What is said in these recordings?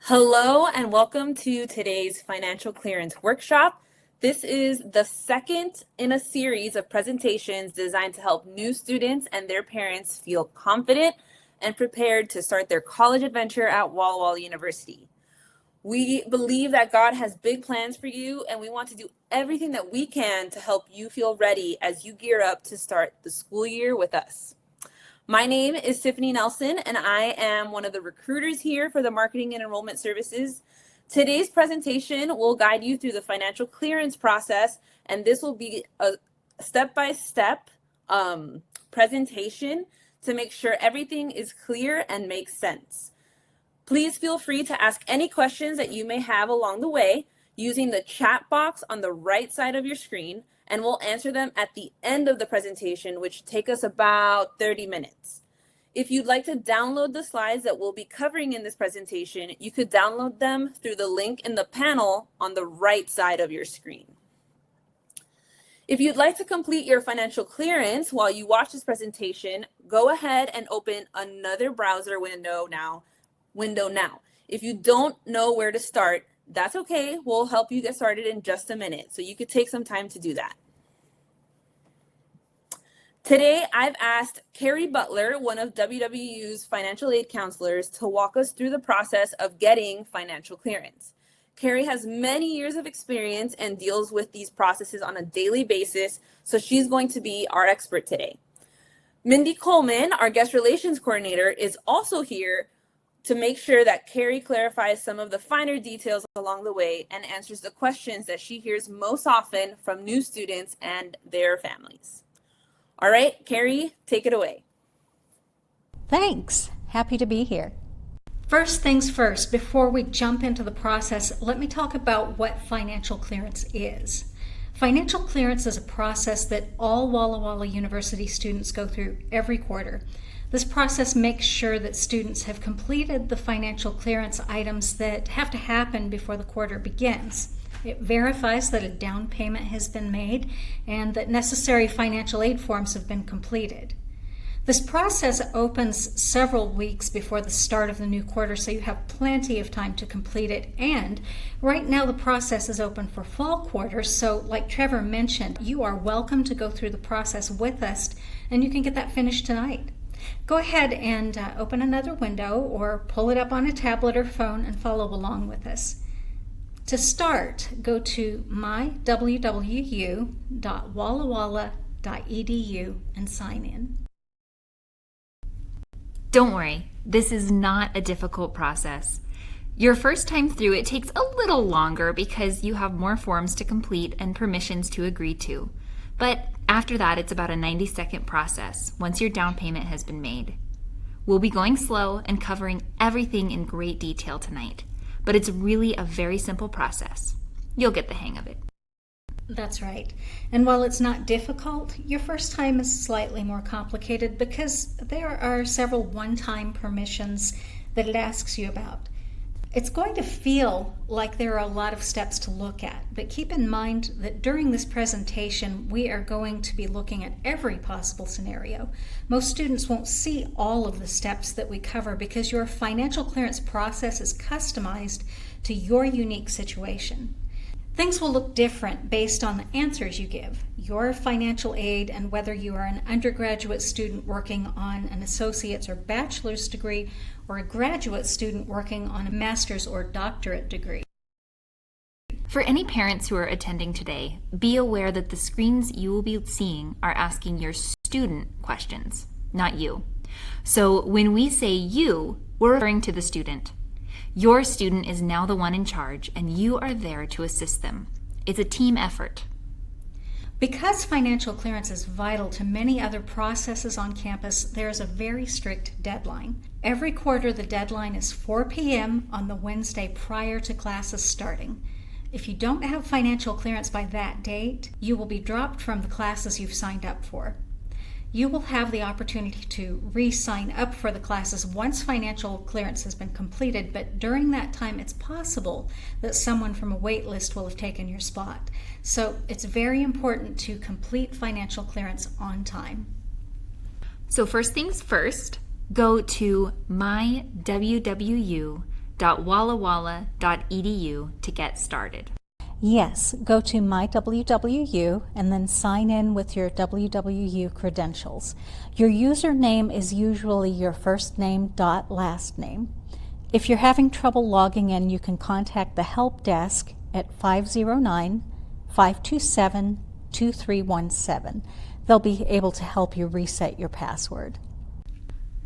Hello and welcome to today's financial clearance workshop. This is the second in a series of presentations designed to help new students and their parents feel confident and prepared to start their college adventure at WallaWallaU University. We believe that God has big plans for you, and we want to do everything that we can to help you feel ready as you gear up to start the school year with us. My name is Tiffany Nelson, and I am one of the recruiters here for the Marketing and Enrollment Services. Today's presentation will guide you through the financial clearance process, and this will be a step-by-step presentation to make sure everything is clear and makes sense. Please feel free to ask any questions that you may have along the way using the chat box on the right side of your screen, and we'll answer them at the end of the presentation, which take us about 30 minutes. If you'd like to download the slides that we'll be covering in this presentation, you could download them through the link in the panel on the right side of your screen. If you'd like to complete your financial clearance while you watch this presentation, go ahead and open another browser window now. If you don't know where to start, that's okay. We'll help you get started in just a minute, so you could take some time to do that. Today, I've asked Carrie Butler, one of WWU's financial aid counselors, to walk us through the process of getting financial clearance. Carrie has many years of experience and deals with these processes on a daily basis, so she's going to be our expert today. Mindy Coleman, our guest relations coordinator, is also here to make sure that Carrie clarifies some of the finer details along the way and answers the questions that she hears most often from new students and their families. All right, Carrie, take it away. Thanks. Happy to be here. First things first, before we jump into the process, let me talk about what financial clearance is. Financial clearance is a process that all WallaWallaU University students go through every quarter. This process makes sure that students have completed the financial clearance items that have to happen before the quarter begins. It verifies that a down payment has been made and that necessary financial aid forms have been completed. This process opens several weeks before the start of the new quarter, so you have plenty of time to complete it. And right now the process is open for fall quarter, so like Trevor mentioned, you are welcome to go through the process with us, and you can get that finished tonight. Go ahead and open another window or pull it up on a tablet or phone and follow along with us. To start, go to mywwu.wallawalla.edu and sign in. Don't worry, this is not a difficult process. Your first time through it takes a little longer because you have more forms to complete and permissions to agree to. But after that, it's about a 90-second process once your down payment has been made. We'll be going slow and covering everything in great detail tonight, but it's really a very simple process. You'll get the hang of it. That's right. And while it's not difficult, your first time is slightly more complicated because there are several one-time permissions that it asks you about. It's going to feel like there are a lot of steps to look at, but keep in mind that during this presentation, we are going to be looking at every possible scenario. Most students won't see all of the steps that we cover because your financial clearance process is customized to your unique situation. Things will look different based on the answers you give, your financial aid, and whether you are an undergraduate student working on an associate's or bachelor's degree or a graduate student working on a master's or doctorate degree. For any parents who are attending today, be aware that the screens you will be seeing are asking your student questions, not you. So when we say you, we're referring to the student. Your student is now the one in charge, and you are there to assist them. It's a team effort. Because financial clearance is vital to many other processes on campus, there is a very strict deadline. Every quarter, the deadline is 4 p.m. on the Wednesday prior to classes starting. If you don't have financial clearance by that date, you will be dropped from the classes you've signed up for. You will have the opportunity to re-sign up for the classes once financial clearance has been completed, but during that time it's possible that someone from a wait list will have taken your spot. So it's very important to complete financial clearance on time. So first things first, go to mywwu my.wallawalla.edu to get started. Yes, go to My WWU and then sign in with your WWU credentials. Your username is usually your first name dot last name. If you're having trouble logging in, you can contact the help desk at 509-527-2317. They'll be able to help you reset your password.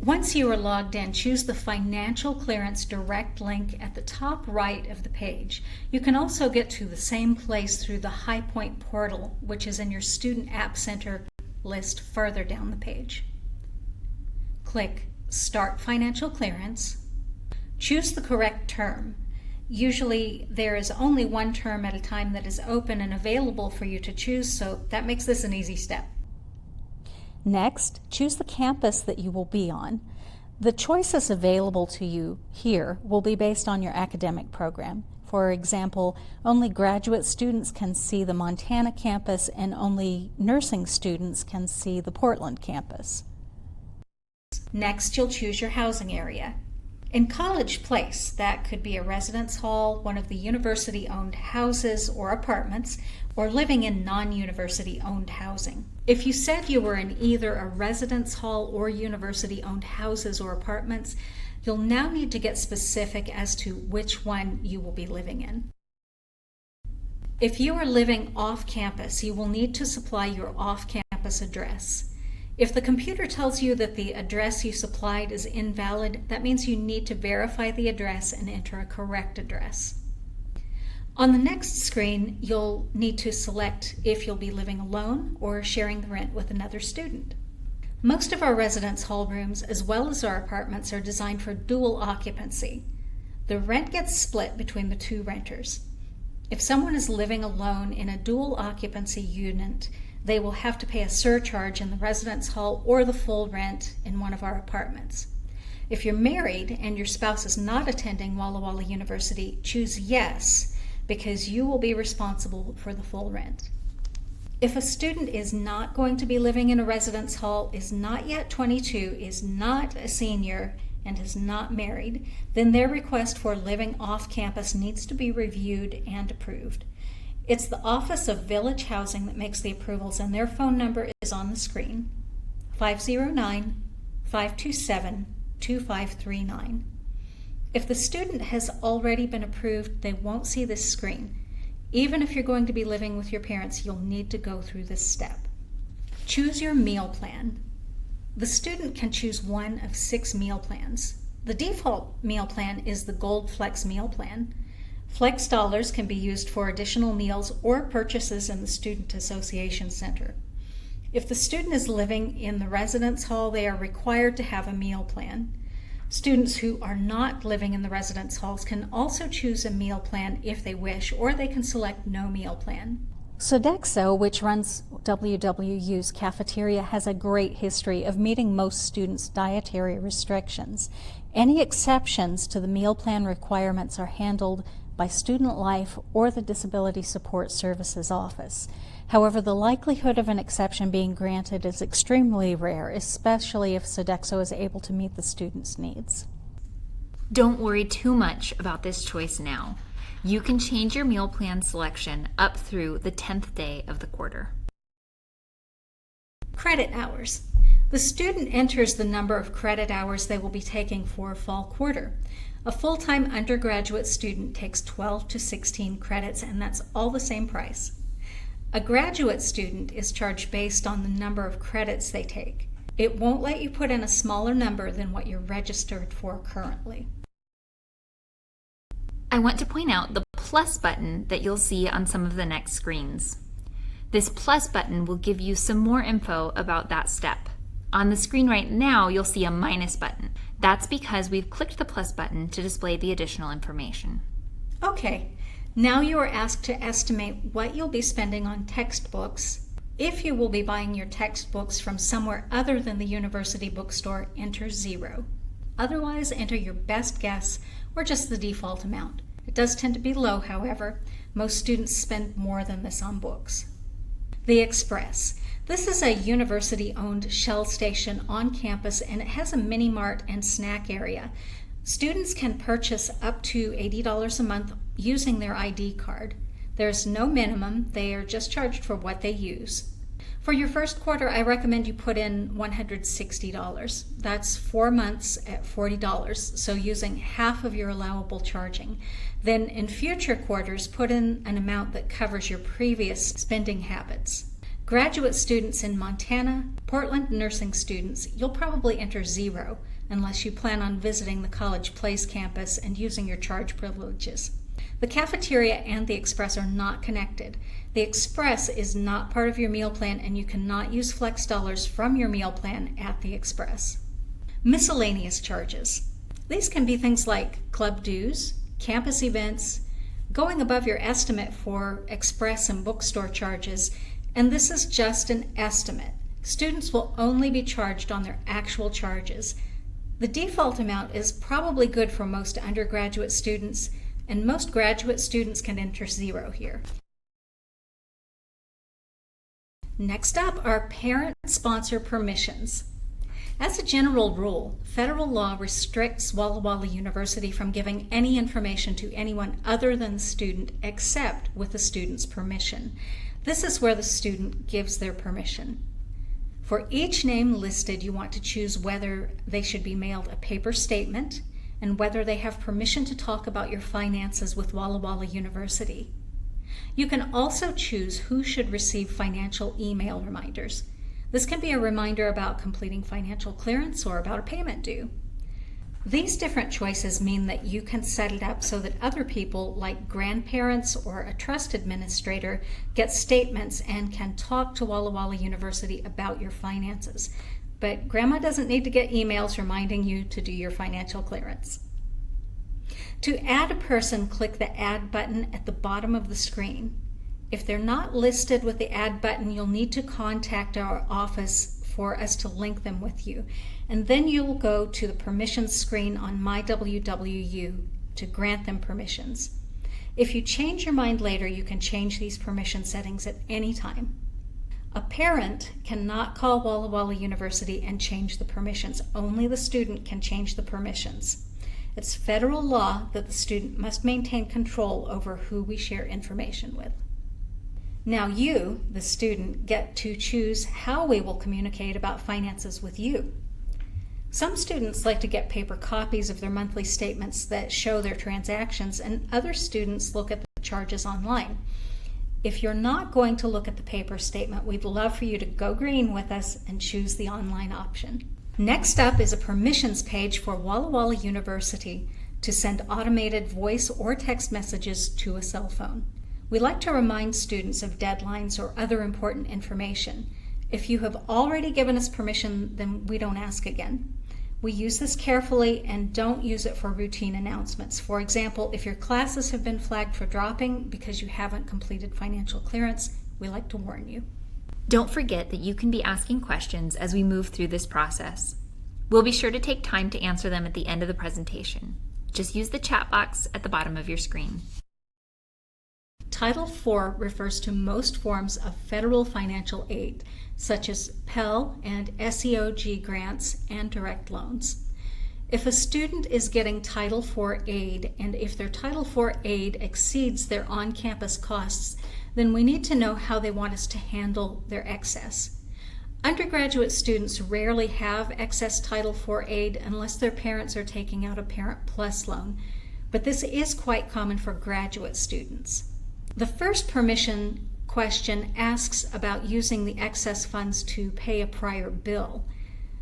Once you are logged in, choose the Financial Clearance direct link at the top right of the page. You can also get to the same place through the High Point portal, which is in your Student App Center list further down the page. Click Start Financial Clearance. Choose the correct term. Usually there is only one term at a time that is open and available for you to choose, so that makes this an easy step. Next, choose the campus that you will be on. The choices available to you here will be based on your academic program. For example, only graduate students can see the Montana campus and only nursing students can see the Portland campus. Next, you'll choose your housing area. In College Place, that could be a residence hall, one of the university-owned houses or apartments, or living in non-university-owned housing. If you said you were in either a residence hall or university-owned houses or apartments, you'll now need to get specific as to which one you will be living in. If you are living off campus, you will need to supply your off-campus address. If the computer tells you that the address you supplied is invalid, that means you need to verify the address and enter a correct address. On the next screen, you'll need to select if you'll be living alone or sharing the rent with another student. Most of our residence hall rooms, as well as our apartments, are designed for dual occupancy. The rent gets split between the two renters. If someone is living alone in a dual occupancy unit, they will have to pay a surcharge in the residence hall or the full rent in one of our apartments. If you're married and your spouse is not attending Walla Walla University, choose yes, because you will be responsible for the full rent. If a student is not going to be living in a residence hall, is not yet 22, is not a senior, and is not married, then their request for living off campus needs to be reviewed and approved. It's the Office of Village Housing that makes the approvals, and their phone number is on the screen, 509-527-2539. If the student has already been approved, they won't see this screen. Even if you're going to be living with your parents, you'll need to go through this step. Choose your meal plan. The student can choose one of 6 meal plans. The default meal plan is the Gold Flex meal plan. Flex dollars can be used for additional meals or purchases in the Student Association Center. If the student is living in the residence hall, they are required to have a meal plan. Students who are not living in the residence halls can also choose a meal plan if they wish, or they can select no meal plan. Sodexo, which runs WWU's cafeteria, has a great history of meeting most students' dietary restrictions. Any exceptions to the meal plan requirements are handled by Student Life or the Disability Support Services Office. However, the likelihood of an exception being granted is extremely rare, especially if Sodexo is able to meet the student's needs. Don't worry too much about this choice now. You can change your meal plan selection up through the 10th day of the quarter. Credit hours. The student enters the number of credit hours they will be taking for fall quarter. A full-time undergraduate student takes 12 to 16 credits, and that's all the same price. A graduate student is charged based on the number of credits they take. It won't let you put in a smaller number than what you're registered for currently. I want to point out the plus button that you'll see on some of the next screens. This plus button will give you some more info about that step. On the screen right now, you'll see a minus button. That's because we've clicked the plus button to display the additional information. Okay, now you are asked to estimate what you'll be spending on textbooks. If you will be buying your textbooks from somewhere other than the university bookstore, enter 0. Otherwise, enter your best guess or just the default amount. It does tend to be low, however. Most students spend more than this on books. The Express. This is a university-owned Shell station on campus, and it has a mini mart and snack area. Students can purchase up to $80 a month using their ID card. There's no minimum, they are just charged for what they use. For your first quarter, I recommend you put in $160. That's 4 months at $40, so using half of your allowable charging. Then in future quarters, put in an amount that covers your previous spending habits. Graduate students in Montana, Portland nursing students, you'll probably enter zero unless you plan on visiting the College Place campus and using your charge privileges. The cafeteria and the Express are not connected. The Express is not part of your meal plan, and you cannot use flex dollars from your meal plan at the Express. Miscellaneous charges. These can be things like club dues, campus events, going above your estimate for Express and bookstore charges, and this is just an estimate. Students will only be charged on their actual charges. The default amount is probably good for most undergraduate students, and most graduate students can enter zero here. Next up are parent-sponsor permissions. As a general rule, federal law restricts WallaWallaU University from giving any information to anyone other than the student except with the student's permission. This is where the student gives their permission. For each name listed, you want to choose whether they should be mailed a paper statement and whether they have permission to talk about your finances with WallaWallaU University. You can also choose who should receive financial email reminders. This can be a reminder about completing financial clearance or about a payment due. These different choices mean that you can set it up so that other people, like grandparents or a trust administrator, get statements and can talk to WallaWallaU University about your finances. But Grandma doesn't need to get emails reminding you to do your financial clearance. To add a person, click the Add button at the bottom of the screen. If they're not listed with the Add button, you'll need to contact our office for us to link them with you. And then you'll go to the permissions screen on My WallaWallaU to grant them permissions. If you change your mind later, you can change these permission settings at any time. A parent cannot call WallaWallaU University and change the permissions. Only the student can change the permissions. It's federal law that the student must maintain control over who we share information with. Now you, the student, get to choose how we will communicate about finances with you. Some students like to get paper copies of their monthly statements that show their transactions, and other students look at the charges online. If you're not going to look at the paper statement, we'd love for you to go green with us and choose the online option. Next up is a permissions page for WallaWallaU University to send automated voice or text messages to a cell phone. We like to remind students of deadlines or other important information. If you have already given us permission, then we don't ask again. We use this carefully and don't use it for routine announcements. For example, if your classes have been flagged for dropping because you haven't completed financial clearance, we like to warn you. Don't forget that you can be asking questions as we move through this process. We'll be sure to take time to answer them at the end of the presentation. Just use the chat box at the bottom of your screen. Title IV refers to most forms of federal financial aid, such as Pell and SEOG grants and direct loans. If a student is getting Title IV aid, and if their Title IV aid exceeds their on-campus costs, then we need to know how they want us to handle their excess. Undergraduate students rarely have excess Title IV aid unless their parents are taking out a Parent Plus loan, but this is quite common for graduate students. The first permission question asks about using the excess funds to pay a prior bill.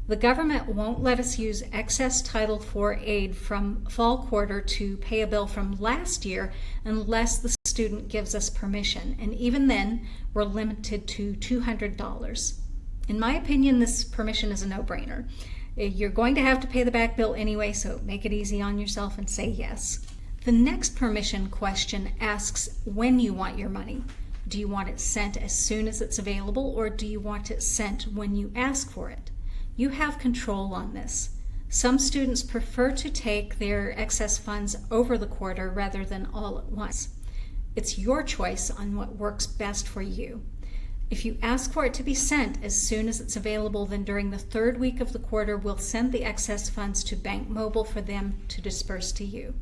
The government won't let us use excess Title IV aid from fall quarter to pay a bill from last year unless the student gives us permission, and even then, we're limited to $200. In my opinion, this permission is a no-brainer. You're going to have to pay the back bill anyway, so make it easy on yourself and say yes. The next permission question asks when you want your money. Do you want it sent as soon as it's available, or do you want it sent when you ask for it? You have control on this. Some students prefer to take their excess funds over the quarter rather than all at once. It's your choice on what works best for you. If you ask for it to be sent as soon as it's available, then during the third week of the quarter, we'll send the excess funds to Bank Mobile for them to disperse to you.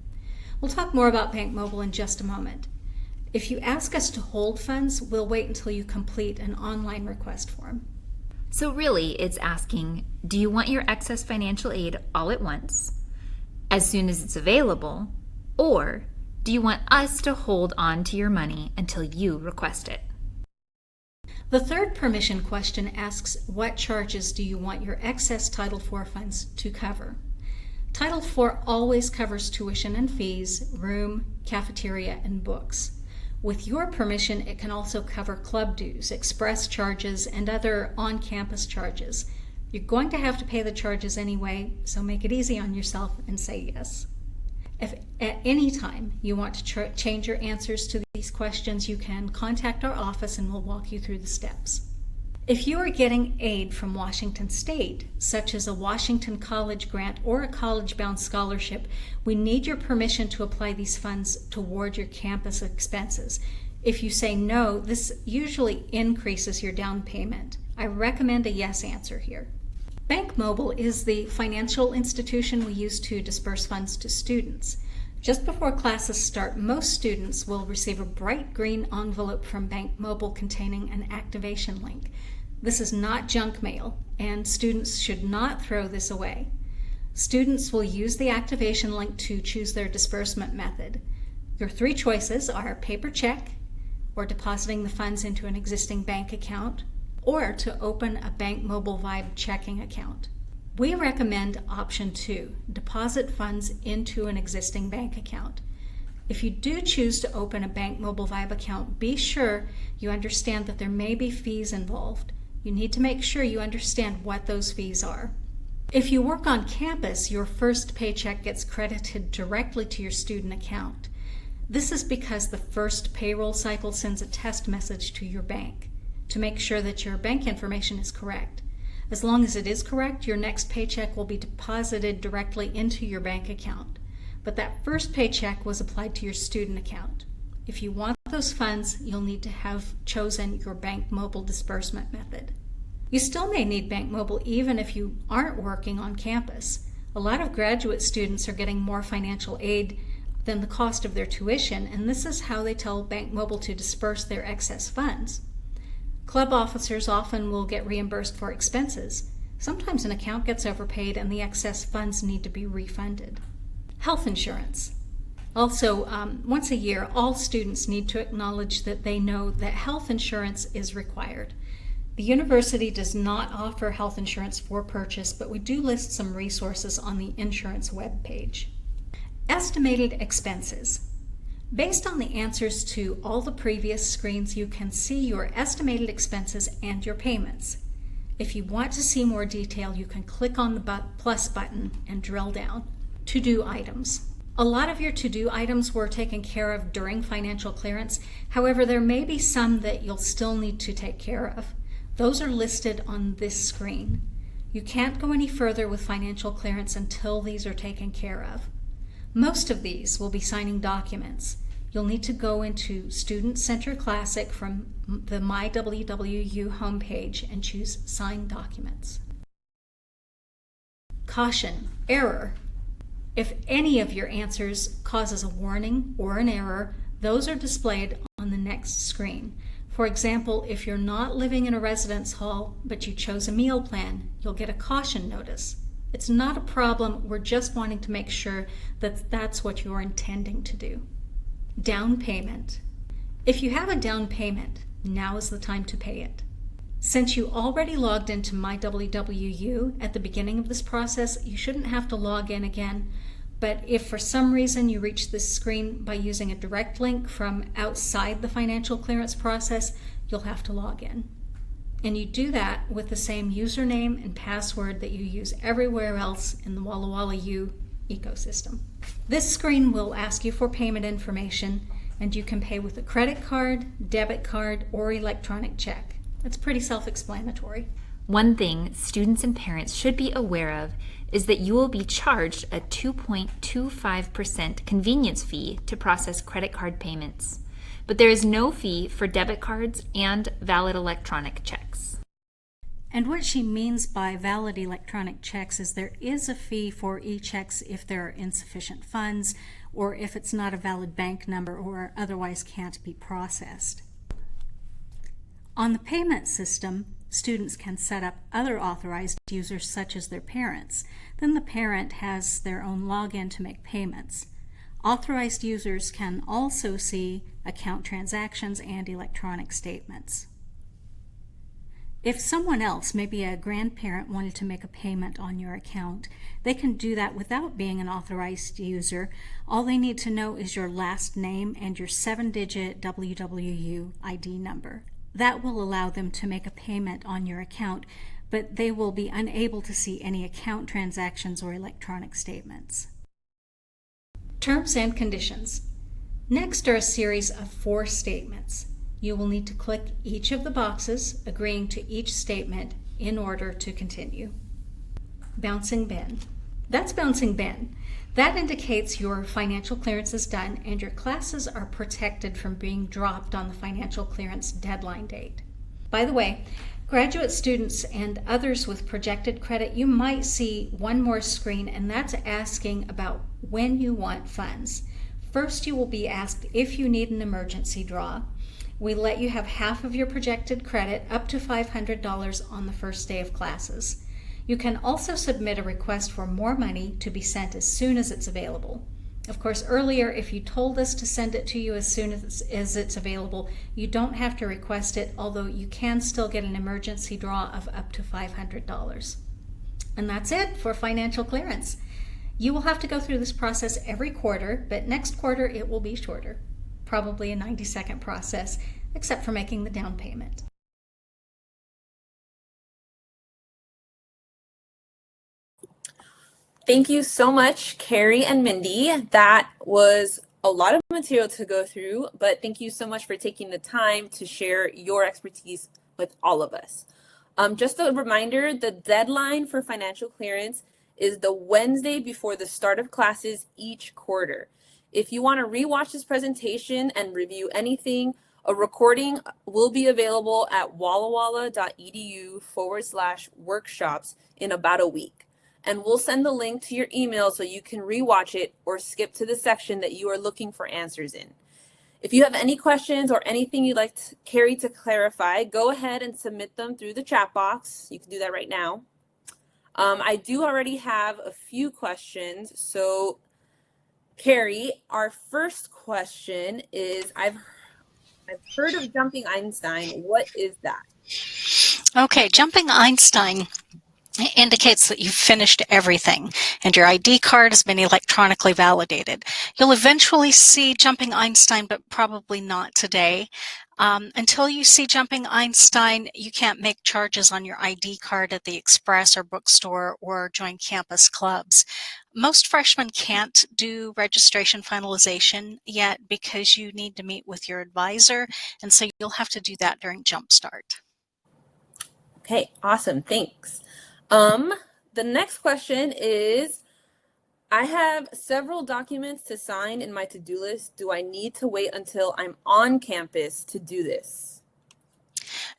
We'll talk more about Bank Mobile in just a moment. If you ask us to hold funds, we'll wait until you complete an online request form. So really, it's asking, do you want your excess financial aid all at once, as soon as it's available, or do you want us to hold on to your money until you request it? The third permission question asks, what charges do you want your excess Title IV funds to cover? Title IV always covers tuition and fees, room, cafeteria, and books. With your permission, it can also cover club dues, express charges, and other on-campus charges. You're going to have to pay the charges anyway, so make it easy on yourself and say yes. If at any time you want to change your answers to these questions, you can contact our office and we'll walk you through the steps. If you are getting aid from Washington State, such as a Washington College grant or a college-bound scholarship, we need your permission to apply these funds toward your campus expenses. If you say no, this usually increases your down payment. I recommend a yes answer here. Bank Mobile is the financial institution we use to disperse funds to students. Just before classes start, most students will receive a bright green envelope from Bank Mobile containing an activation link. This is not junk mail, and students should not throw this away. Students will use the activation link to choose their disbursement method. Your three choices are paper check, or depositing the funds into an existing bank account, or to open a Bank Mobile Vibe checking account. We recommend option 2, deposit funds into an existing bank account. If you do choose to open a Bank Mobile Vibe account, be sure you understand that there may be fees involved. You need to make sure you understand what those fees are. If you work on campus, your first paycheck gets credited directly to your student account. This is because the first payroll cycle sends a test message to your bank to make sure that your bank information is correct. As long as it is correct, your next paycheck will be deposited directly into your bank account. But that first paycheck was applied to your student account. If you want those funds, you'll need to have chosen your Bank Mobile disbursement method. You still may need Bank Mobile even if you aren't working on campus. A lot of graduate students are getting more financial aid than the cost of their tuition, and this is how they tell Bank Mobile to disperse their excess funds. Club officers often will get reimbursed for expenses. Sometimes an account gets overpaid and the excess funds need to be refunded. Health insurance. Also, once a year, all students need to acknowledge that they know that health insurance is required. The university does not offer health insurance for purchase, but we do list some resources on the insurance webpage. Estimated expenses. Based on the answers to all the previous screens, you can see your estimated expenses and your payments. If you want to see more detail, you can click on the plus button and drill down. To-do items. A lot of your to-do items were taken care of during financial clearance. However, there may be some that you'll still need to take care of. Those are listed on this screen. You can't go any further with financial clearance until these are taken care of. Most of these will be signing documents. You'll need to go into Student Center Classic from the My WallaWallaU homepage and choose Sign Documents. Caution, error. If any of your answers causes a warning or an error, those are displayed on the next screen. For example, if you're not living in a residence hall but you chose a meal plan, you'll get a caution notice. It's not a problem, we're just wanting to make sure that that's what you're intending to do. Down payment. If you have a down payment, now is the time to pay it. Since you already logged into My WallaWallaU at the beginning of this process, you shouldn't have to log in again. But if for some reason you reach this screen by using a direct link from outside the financial clearance process, you'll have to log in. And you do that with the same username and password that you use everywhere else in the WallaWallaU ecosystem. This screen will ask you for payment information, and you can pay with a credit card, debit card, or electronic check. It's pretty self-explanatory. One thing students and parents should be aware of is that you will be charged a 2.25% convenience fee to process credit card payments. but there is no fee for debit cards and valid electronic checks. And what she means by valid electronic checks is there is a fee for e-checks if there are insufficient funds or if it's not a valid bank number or otherwise can't be processed. On the payment system, students can set up other authorized users such as their parents. Then the parent has their own login to make payments. Authorized users can also see account transactions and electronic statements. If someone else, maybe a grandparent, wanted to make a payment on your account, they can do that without being an authorized user. All they need to know is your last name and your 7-digit WWU ID number. That will allow them to make a payment on your account, but they will be unable to see any account transactions or electronic statements. Terms and conditions. Next are a series of 4 statements. You will need to click each of the boxes, agreeing to each statement in order to continue. Bouncing bin. That's bouncing bin. That indicates your financial clearance is done and your classes are protected from being dropped on the financial clearance deadline date. By the way, graduate students and others with projected credit, you might see one more screen, and that's asking about when you want funds. First, you will be asked if you need an emergency draw. We let you have half of your projected credit, up to $500 on the first day of classes. You can also submit a request for more money to be sent as soon as it's available. Of course, earlier, if you told us to send it to you as soon as it's available, you don't have to request it, although you can still get an emergency draw of up to $500. And that's it for financial clearance. You will have to go through this process every quarter, but next quarter it will be shorter. Probably a 90-second process, except for making the down payment. Thank you so much, Carrie and Mindy. That was a lot of material to go through, but thank you so much for taking the time to share your expertise with all of us. Just a reminder, the deadline for financial clearance is the Wednesday before the start of classes each quarter. If you want to rewatch this presentation and review anything, a recording will be available at wallawalla.edu/workshops in about a week. And we'll send the link to your email so you can rewatch it or skip to the section that you are looking for answers in. If you have any questions or anything you'd like Carrie to clarify, go ahead and submit them through the chat box. You can do that right now. I do already have a few questions. So Carrie, our first question is, I've heard of jumping Einstein. What is that? Okay, jumping Einstein indicates that you've finished everything and your ID card has been electronically validated. You'll eventually see jumping Einstein, but probably not today. Until you see jumping Einstein, you can't make charges on your ID card at the express or bookstore or join campus clubs. Most freshmen can't do registration finalization yet because you need to meet with your advisor, and so you'll have to do that during Jumpstart. Okay, awesome, thanks. The next question is, I have several documents to sign in my to-do list. Do I need to wait until I'm on campus to do this?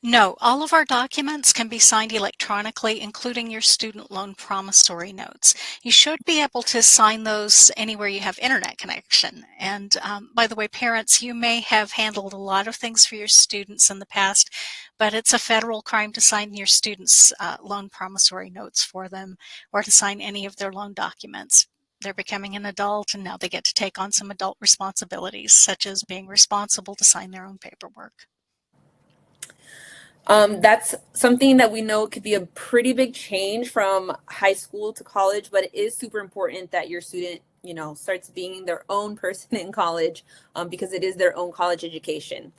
No, all of our documents can be signed electronically, including your student loan promissory notes. You should be able to sign those anywhere you have internet connection. And by the way, parents, you may have handled a lot of things for your students in the past, but it's a federal crime to sign your students' loan promissory notes for them or to sign any of their loan documents. They're becoming an adult, and now they get to take on some adult responsibilities, such as being responsible to sign their own paperwork. That's something that we know could be a pretty big change from high school to college, but it is super important that your student, starts being their own person in college, because it is their own college education.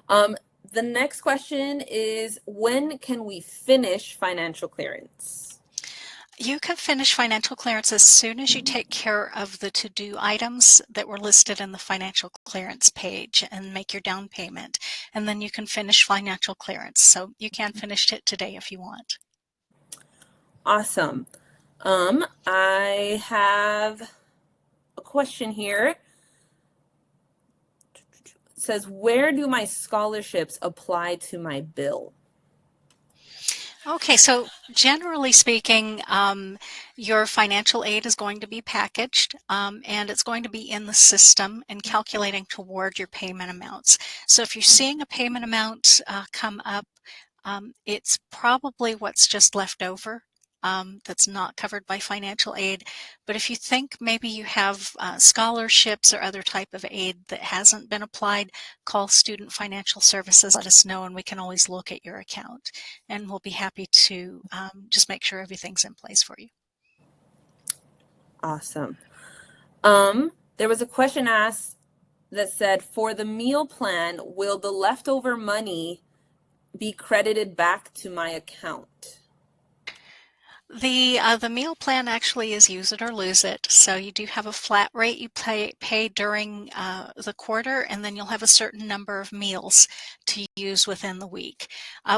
The next question is, when can we finish financial clearance? You can finish financial clearance as soon as you take care of the to-do items that were listed in the financial clearance page and make your down payment. And then you can finish financial clearance. So you can finish it today if you want. Awesome. I have a question here. says, where do my scholarships apply to my bill? Okay, so generally speaking, your financial aid is going to be packaged and it's going to be in the system and calculating toward your payment amounts. So if you're seeing a payment amount come up, it's probably what's just left over that's not covered by financial aid. But if you think maybe you have scholarships or other type of aid that hasn't been applied, call Student Financial Services, let us know, and we can always look at your account. And we'll be happy to just make sure everything's in place for you. Awesome. There was a question asked that said, for the meal plan, will the leftover money be credited back to my account? The meal plan actually is use it or lose it. So you do have a flat rate you pay during the quarter, and then you'll have a certain number of meals to use within the week.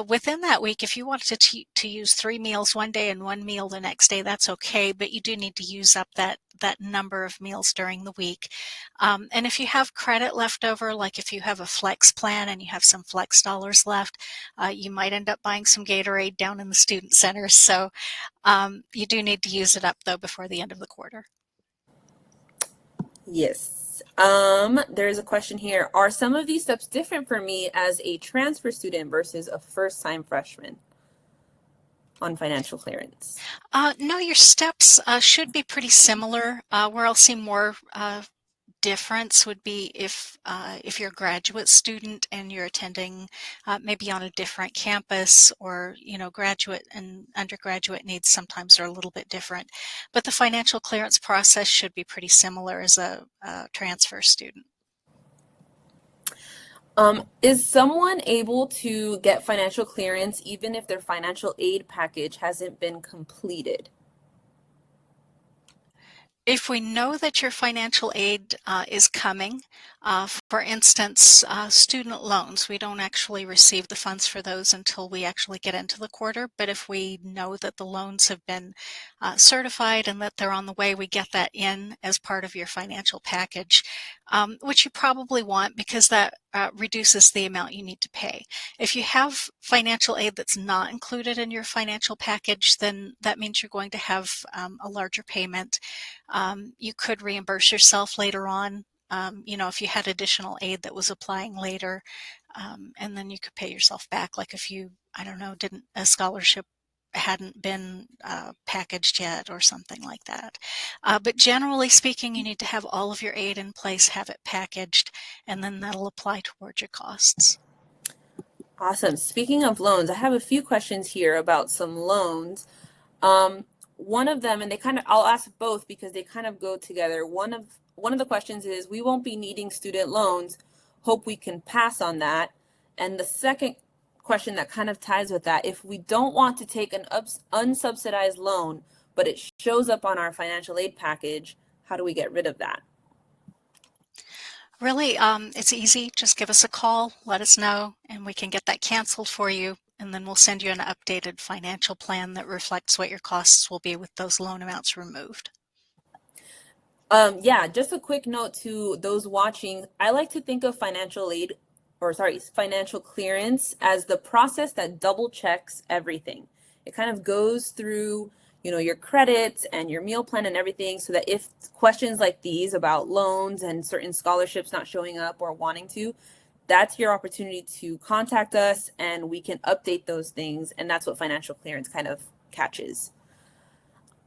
Within that week, if you wanted to use 3 meals one day and 1 meal the next day, that's okay, but you do need to use up that number of meals during the week. And if you have credit left over, like if you have a flex plan and you have some flex dollars left, you might end up buying some Gatorade down in the student center. So you do need to use it up though before the end of the quarter. Yes. There's a question here. Are some of these steps different for me as a transfer student versus a first-time freshman on financial clearance? No, your steps should be pretty similar. Where I'll see more difference would be if you're a graduate student and you're attending maybe on a different campus, or graduate and undergraduate needs sometimes are a little bit different. But the financial clearance process should be pretty similar as a transfer student. Is someone able to get financial clearance even if their financial aid package hasn't been completed? If we know that your financial aid is coming, for instance, student loans, we don't actually receive the funds for those until we actually get into the quarter. But if we know that the loans have been certified and that they're on the way, we get that in as part of your financial package, which you probably want because that reduces the amount you need to pay. If you have financial aid that's not included in your financial package, then that means you're going to have a larger payment. You could reimburse yourself later on, if you had additional aid that was applying later, and then you could pay yourself back, like if you, a scholarship hadn't been packaged yet or something like that. But generally speaking, you need to have all of your aid in place, have it packaged, and then that'll apply towards your costs. Awesome. Speaking of loans, I have a few questions here about some loans. One of them, and I'll ask both because they kind of go together. One of the questions is, we won't be needing student loans. Hope we can pass on that. And the second question that kind of ties with that, if we don't want to take an unsubsidized loan, but it shows up on our financial aid package, how do we get rid of that? Really, it's easy. Just give us a call, let us know, and we can get that canceled for you. And then we'll send you an updated financial plan that reflects what your costs will be with those loan amounts removed. Yeah, just a quick note to those watching. I like to think of financial clearance as the process that double checks everything. It kind of goes through, your credits and your meal plan and everything, so that if questions like these about loans and certain scholarships not showing up or wanting to, that's your opportunity to contact us and we can update those things. And that's what financial clearance kind of catches.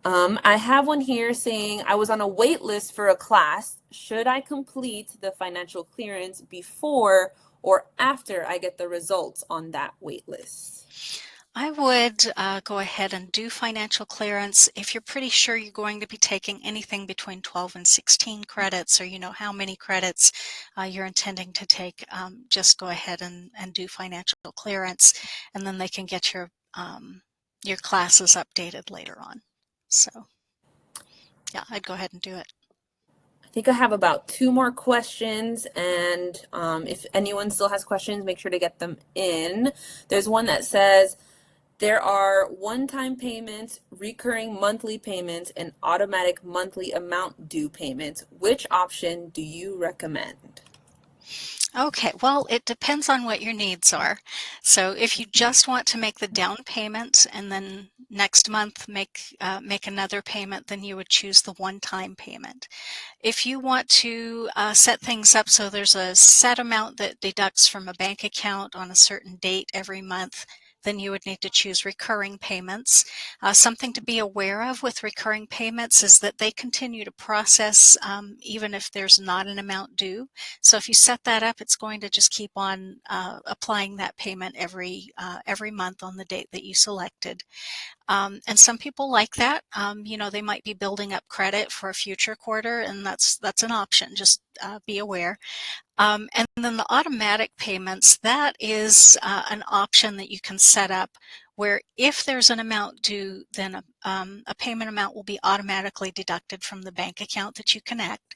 I have one here saying, I was on a wait list for a class. Should I complete the financial clearance before or after I get the results on that wait list? I would go ahead and do financial clearance if you're pretty sure you're going to be taking anything between 12 and 16 credits, or you know how many credits you're intending to take. Just go ahead and do financial clearance, and then they can get your classes updated later on. So yeah, I'd go ahead and do it. I think I have about 2 more questions, and if anyone still has questions, make sure to get them in. There's one that says, there are one-time payments, recurring monthly payments, and automatic monthly amount due payments. Which option do you recommend? Okay, well, it depends on what your needs are. So if you just want to make the down payment and then next month make another payment, then you would choose the one-time payment. If you want to set things up so there's a set amount that deducts from a bank account on a certain date every month, then you would need to choose recurring payments. Something to be aware of with recurring payments is that they continue to process even if there's not an amount due. So if you set that up, it's going to just keep on applying that payment every month on the date that you selected. And some people like that. They might be building up credit for a future quarter, and that's an option. Just be aware. And then the automatic payments, that is an option that you can set up where if there's an amount due, then a payment amount will be automatically deducted from the bank account that you connect.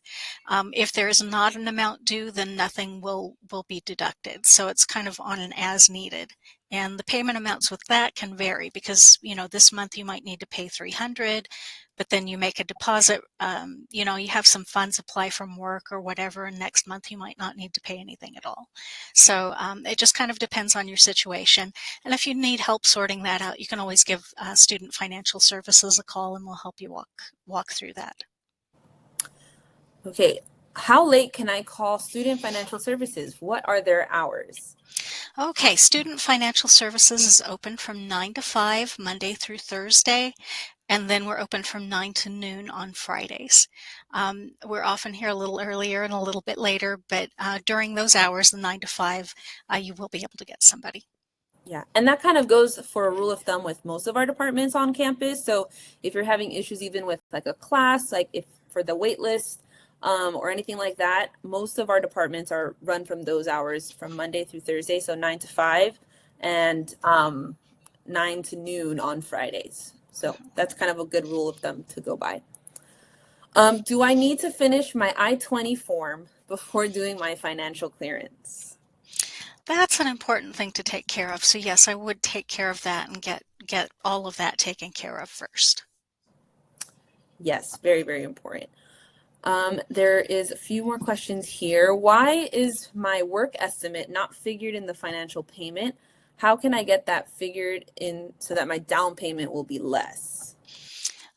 If there is not an amount due, then nothing will be deducted. So it's kind of on an as needed. And the payment amounts with that can vary because, this month you might need to pay $300, but then you make a deposit, you have some funds apply from work or whatever, and next month you might not need to pay anything at all. So it just kind of depends on your situation. And if you need help sorting that out, you can always give Student Financial Services a call and we'll help you walk through that. Okay, how late can I call Student Financial Services? What are their hours? Okay, Student Financial Services is open from 9 to 5, Monday through Thursday, and then we're open from 9 to noon on Fridays. We're often here a little earlier and a little bit later, but during those hours, the 9 to 5, you will be able to get somebody. Yeah, and that kind of goes for a rule of thumb with most of our departments on campus. So if you're having issues even with like a class, like if for the wait list or anything like that, most of our departments are run from those hours from Monday through Thursday, so 9 to 5 and 9 to noon on Fridays. So that's kind of a good rule of thumb to go by. Do I need to finish my I-20 form before doing my financial clearance? That's an important thing to take care of. So yes, I would take care of that and get all of that taken care of first. Yes, very, very important. There is a few more questions here. Why is my work estimate not figured in the financial payment? How can I get that figured in so that my down payment will be less?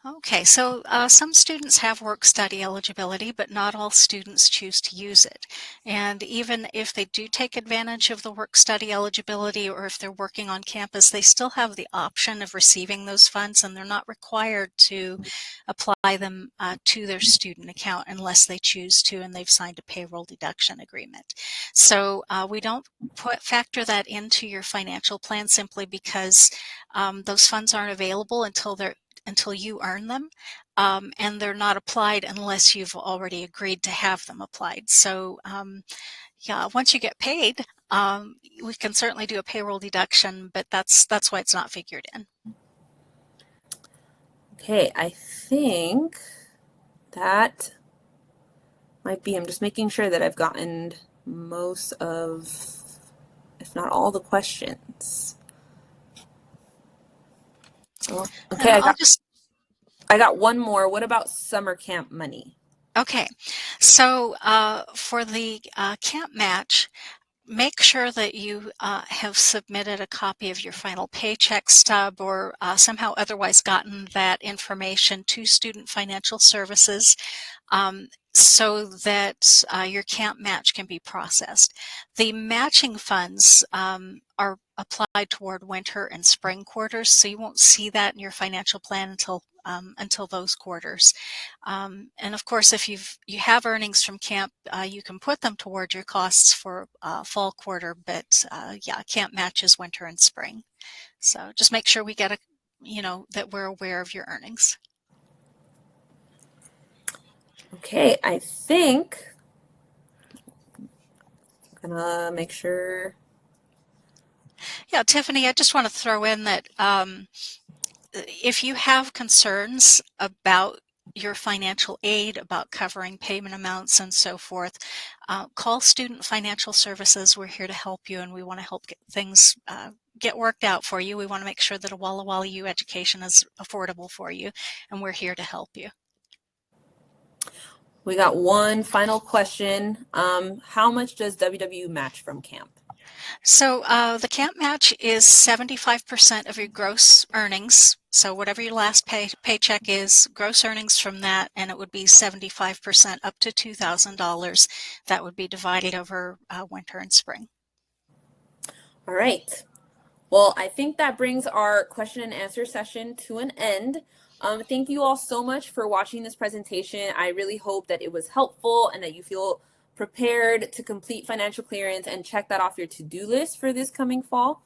Okay, so some students have work-study eligibility, but not all students choose to use it. And even if they do take advantage of the work-study eligibility or if they're working on campus, they still have the option of receiving those funds, and they're not required to apply them to their student account unless they choose to and they've signed a payroll deduction agreement. So we don't factor that into your financial plan simply because those funds aren't available until you earn them, and they're not applied unless you've already agreed to have them applied. So yeah, once you get paid, we can certainly do a payroll deduction, but that's why it's not figured in. Okay, I think that might be, I'm just making sure that I've gotten most of, if not all the questions. Oh, okay, I got one more. What about summer camp money? Okay, so for the camp match, make sure that you have submitted a copy of your final paycheck stub or somehow otherwise gotten that information to Student Financial Services so that your camp match can be processed. The matching funds are applied toward winter and spring quarters, so you won't see that in your financial plan until those quarters. And of course, if you have earnings from camp, you can put them toward your costs for fall quarter, but yeah, camp matches winter and spring. So just make sure we get that we're aware of your earnings. Okay, I think I'm gonna make sure. Yeah, Tiffany, I just want to throw in that if you have concerns about your financial aid, about covering payment amounts and so forth, call Student Financial Services. We're here to help you, and we want to help get things get worked out for you. We want to make sure that a WallaWallaU education is affordable for you, and we're here to help you. We got one final question. How much does WW match from camp? So the camp match is 75% of your gross earnings. So whatever your last paycheck is, gross earnings from that, and it would be 75% up to $2,000. That would be divided over winter and spring. All right. Well, I think that brings our question and answer session to an end. Thank you all so much for watching this presentation. I really hope that it was helpful and that you feel prepared to complete financial clearance and check that off your to-do list for this coming fall.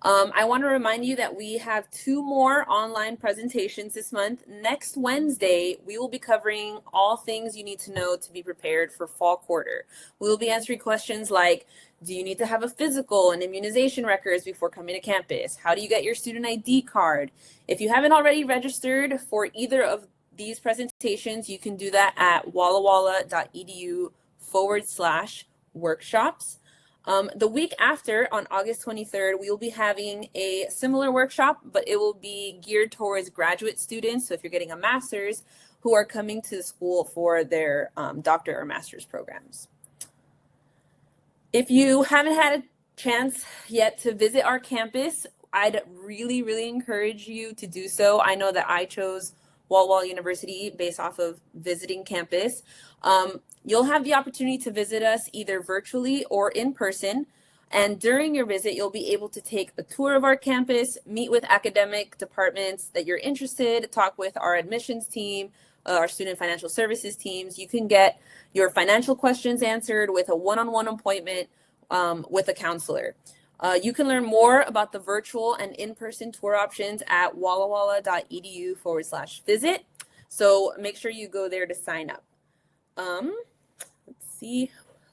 I want to remind you that we have 2 more online presentations this month. Next Wednesday, we will be covering all things you need to know to be prepared for fall quarter. We will be answering questions like, do you need to have a physical and immunization records before coming to campus? How do you get your student ID card? If you haven't already registered for either of these presentations, you can do that at wallawalla.edu/workshops. The week after, on August 23rd, we will be having a similar workshop, but it will be geared towards graduate students. So if you're getting a master's, who are coming to the school for their doctor or master's programs. If you haven't had a chance yet to visit our campus, I'd really encourage you to do so. I know that I chose WallaWallaU University based off of visiting campus. You'll have the opportunity to visit us either virtually or in person. And during your visit, you'll be able to take a tour of our campus, meet with academic departments that you're interested, talk with our admissions team, our student financial services teams. You can get your financial questions answered with a one-on-one appointment with a counselor. You can learn more about the virtual and in-person tour options at wallawalla.edu/visit. So make sure you go there to sign up. Let's see.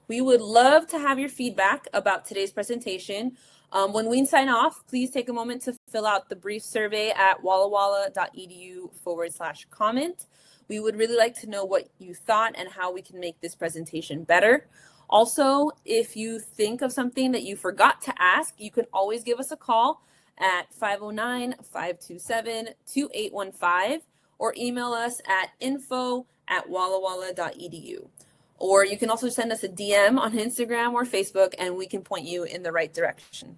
We would love to have your feedback about today's presentation. When we sign off, please take a moment to fill out the brief survey at wallawalla.edu/comment. We would really like to know what you thought and how we can make this presentation better. Also, if you think of something that you forgot to ask, you can always give us a call at 509-527-2815 or email us at info@wallawalla.edu. Or you can also send us a DM on Instagram or Facebook and we can point you in the right direction.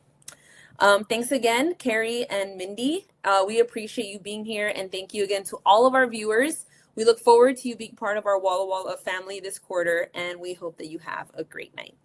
Thanks again, Carrie and Mindy. We appreciate you being here, and thank you again to all of our viewers. We look forward to you being part of our WallaWallaU family this quarter, and we hope that you have a great night.